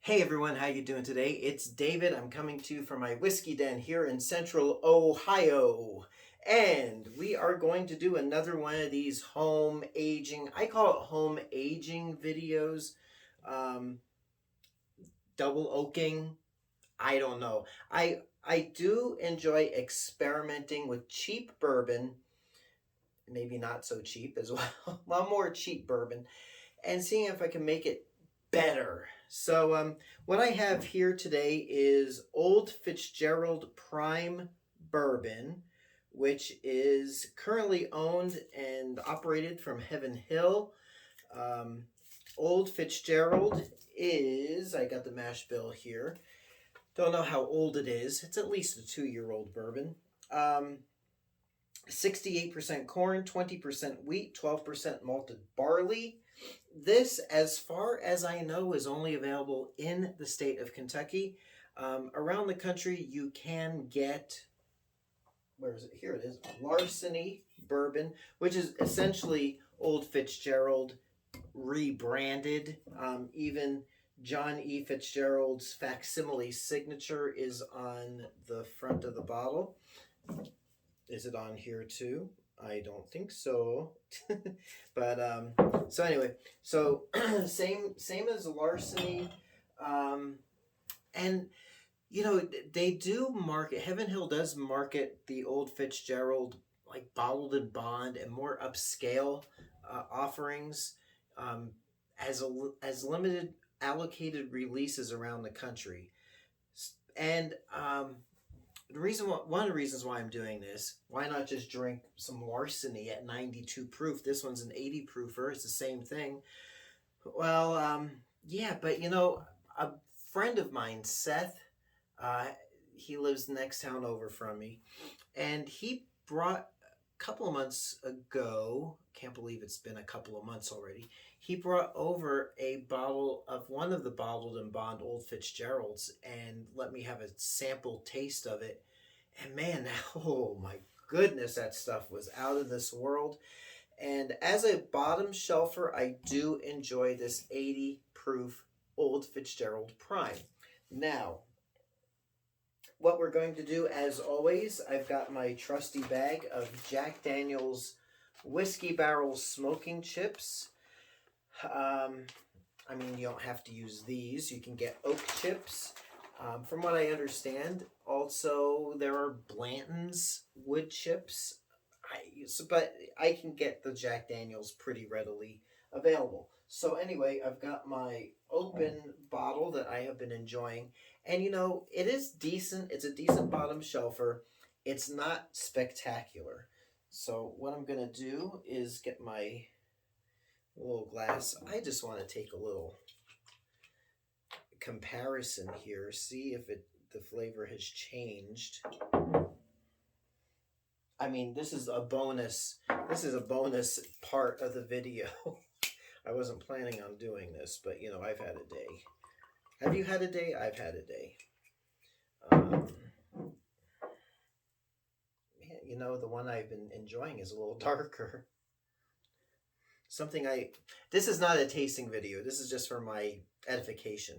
Hey everyone, how you doing today? It's David. I'm coming to you from my whiskey den here in central Ohio. And we are going to do another one of these home aging, I call it home aging videos. Um, Double oaking, I don't know. I do enjoy experimenting with cheap bourbon, maybe not so cheap as well, well more cheap bourbon, and seeing if I can make it better. So what I have here today is Old Fitzgerald Prime Bourbon, which is currently owned and operated from Heaven Hill. Um, Old Fitzgerald is, I got the mash bill here. Don't know how old it is. It's at least a 2-year-old bourbon. Um, 68% corn, 20% wheat, 12% malted barley. This, as far as I know, is only available in the state of Kentucky. Around the country, you can get, where is it? Here it is, Larceny bourbon, which is essentially Old Fitzgerald rebranded. Even John E. Fitzgerald's facsimile signature is on the front of the bottle. Is it on here too? I don't think so. But so anyway, so same as Larceny, um, and you know they do market. Heaven Hill does market the Old Fitzgerald like bottled and bond and more upscale offerings, um, as limited allocated releases around the country, and one of the reasons why I'm doing this, why not just drink some Larceny at 92 proof? This one's an 80 proofer. It's the same thing. Well, yeah, but a friend of mine, Seth, uh, he lives next town over from me, and he brought a couple of months ago. Can't believe it's been a couple of months already. He brought over a bottle of one of the bottled and bond Old Fitzgeralds and let me have a sample taste of it. And man, oh my goodness, that stuff was out of this world. And as a bottom shelfer, I do enjoy this 80 proof Old Fitzgerald Prime. Now, what we're going to do, as always, I've got my trusty bag of Jack Daniel's Whiskey Barrel Smoking Chips. I mean, you don't have to use these. You can get oak chips. From what I understand, also there are Blanton's wood chips. But I can get the Jack Daniels pretty readily available. So anyway, I've got my open bottle that I have been enjoying, and it is decent. It's a decent bottom shelfer. It's not spectacular. So what I'm gonna do is get my little glass. I just want to take a little comparison here, see if the flavor has changed. I mean, this is a bonus part of the video. I wasn't planning on doing this, but I've had a day. Have you had a day? I've had a day. The one I've been enjoying is a little darker. This is not a tasting video. This is just for my edification.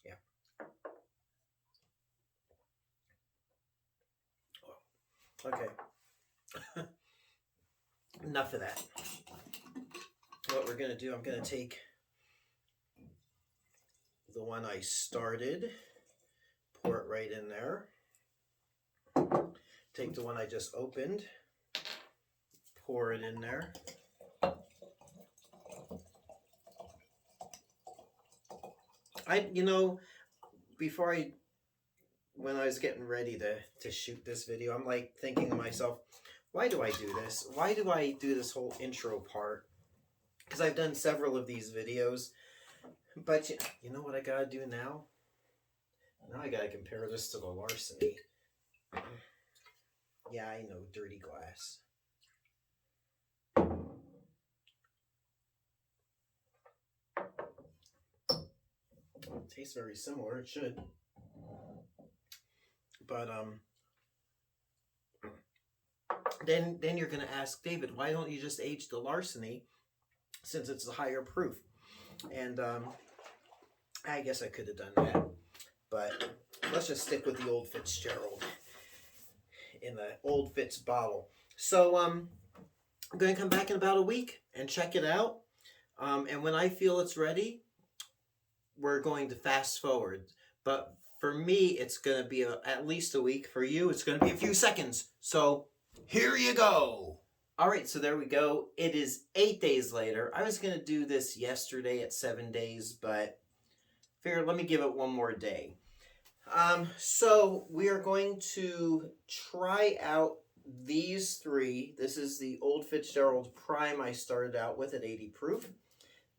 Yeah. Okay. Enough of that. What we're going to do, I'm going to take the one I started, pour it right in there. Take the one I just opened, pour it in there. When I was getting ready to shoot this video, I'm like thinking to myself, why do I do this? Why do I do this whole intro part? Because I've done several of these videos, but you know what I gotta do now? Now I gotta compare this to the Larceny. Yeah, I know, dirty glass. It tastes very similar, it should. But then you're gonna ask, David, why don't you just age the Larceny since it's a higher proof. And I guess I could have done that, but let's just stick with the old Fitzgerald in the old Fitz bottle. So I'm going to come back in about a week and check it out. And when I feel it's ready, we're going to fast forward. But for me, it's going to be at least a week. For you, it's going to be a few seconds. So here you go. All right, so there we go. It is 8 days later. I was going to do this yesterday at 7 days, but figured let me give it one more day. So we are going to try out these three. This is the old Fitzgerald Prime I started out with at 80 proof.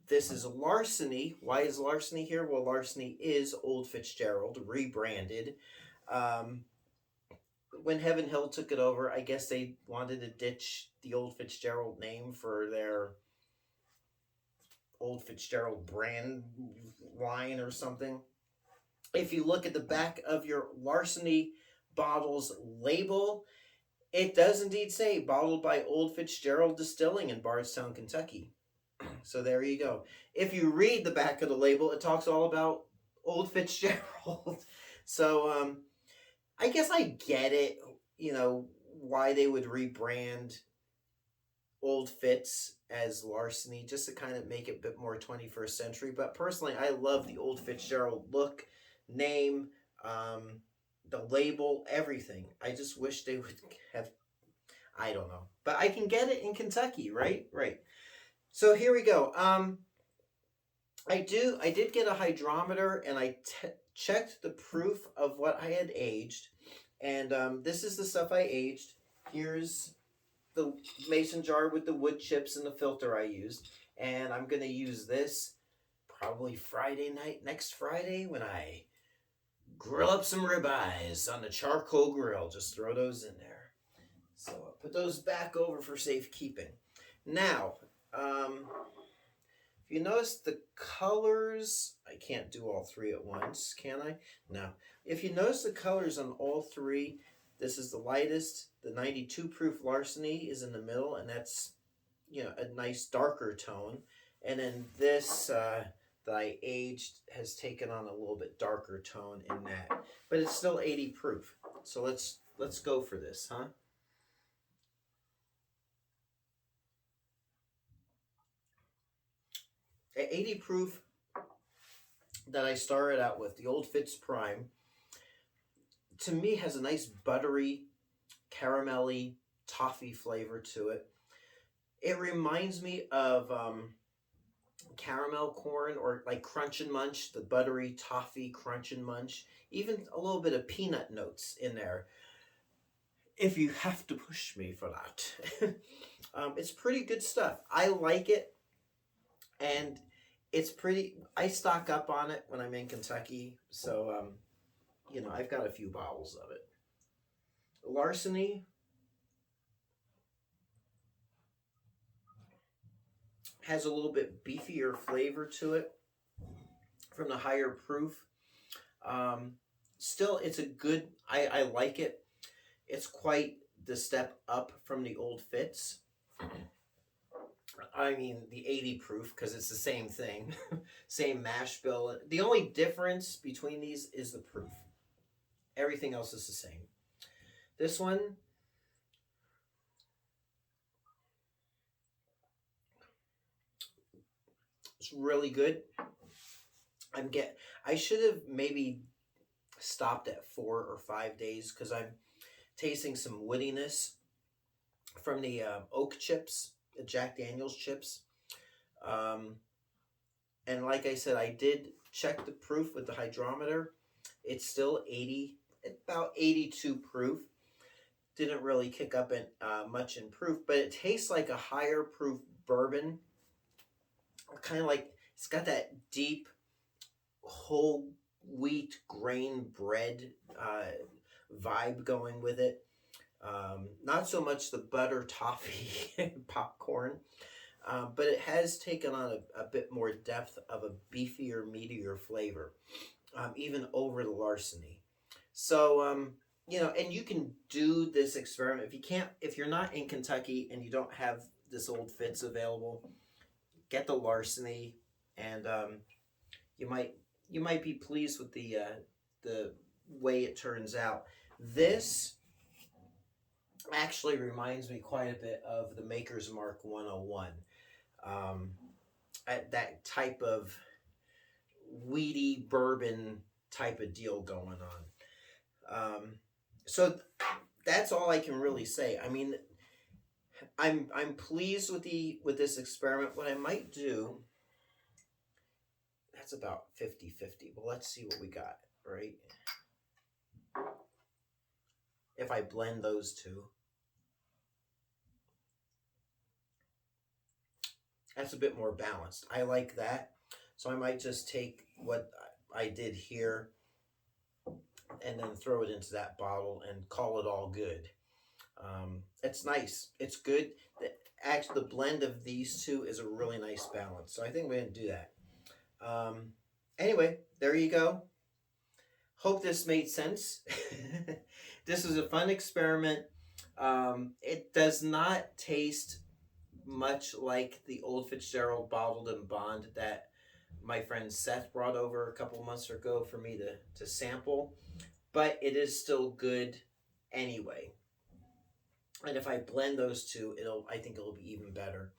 This is Larceny. Why is Larceny here? Well, Larceny is old Fitzgerald, rebranded. When Heaven Hill took it over, I guess they wanted to ditch the old Fitzgerald name for their old Fitzgerald brand line or something. If you look at the back of your Larceny bottle's label, it does indeed say bottled by Old Fitzgerald Distilling in Bardstown, Kentucky. So there you go. If you read the back of the label, it talks all about Old Fitzgerald. So I guess I get it, why they would rebrand Old Fitz as Larceny, just to kind of make it a bit more 21st century. But personally, I love the Old Fitzgerald look, name, the label, everything. I just wish they would have, I don't know. But I can get it in Kentucky, right? Right. So here we go. I did get a hydrometer, and I checked the proof of what I had aged. And this is the stuff I aged. Here's the mason jar with the wood chips and the filter I used. And I'm going to use this probably Friday night, next Friday, when I grill up some ribeyes on the charcoal grill. Just throw those in there. So I'll put those back over for safekeeping. Now, if you notice the colors, I can't do all three at once, can I? No. If you notice the colors on all three, this is the lightest. The 92 proof Larceny is in the middle, and that's, a nice darker tone. And then this that I aged has taken on a little bit darker tone in that. But it's still 80 proof. So let's go for this, huh? At 80 proof that I started out with, the old Fitz Prime, to me has a nice buttery, caramelly, toffee flavor to it. It reminds me of caramel corn, or like Crunch and Munch, the buttery toffee Crunch and Munch. Even a little bit of peanut notes in there, if you have to push me for that. It's pretty good stuff. I like it. And it's pretty, I stock up on it when I'm in Kentucky. So, I've got a few bottles of it. Larceny has a little bit beefier flavor to it from the higher proof. Still, it's a good, I like it. It's quite the step up from the old Fitz. I mean, the 80 proof, because it's the same thing. Same mash bill. The only difference between these is the proof. Everything else is the same. This one, it's really good. I should have maybe stopped at 4 or 5 days, because I'm tasting some woodiness from the oak chips, the Jack Daniels chips. And like I said, I did check the proof with the hydrometer. It's still 80, about 82 proof. Didn't really kick up much in proof, but it tastes like a higher proof bourbon. Kind of like, it's got that deep whole wheat grain bread vibe going with it. Not so much the butter toffee popcorn, but it has taken on a bit more depth of a beefier, meatier flavor, even over the Larceny. So, and you can do this experiment. If you're not in Kentucky and you don't have this old Fitz available, get the Larceny, and you might be pleased with the way it turns out. This actually reminds me quite a bit of the Maker's Mark 101. That type of weedy bourbon type of deal going on. So that's all I can really say. I mean, I'm pleased with this experiment. What I might do, that's about 50-50. But let's see what we got, right? If I blend those two. That's a bit more balanced. I like that. So I might just take what I did here and then throw it into that bottle and call it all good. It's nice. It's good. Actually, the blend of these two is a really nice balance. So I think we're going to do that. Anyway, there you go. Hope this made sense. This was a fun experiment. It does not taste much like the old Fitzgerald bottled and bond that my friend Seth brought over a couple months ago for me to sample, but it is still good anyway. And if I blend those two, I think it'll be even better.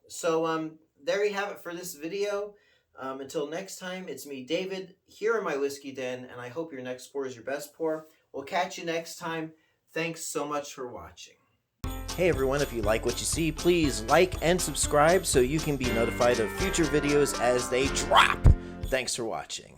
So there you have it for this video. Until next time, it's me, David, here in my whiskey den, and I hope your next pour is your best pour. We'll catch you next time. Thanks so much for watching. Hey everyone, if you like what you see, please like and subscribe so you can be notified of future videos as they drop. Thanks for watching.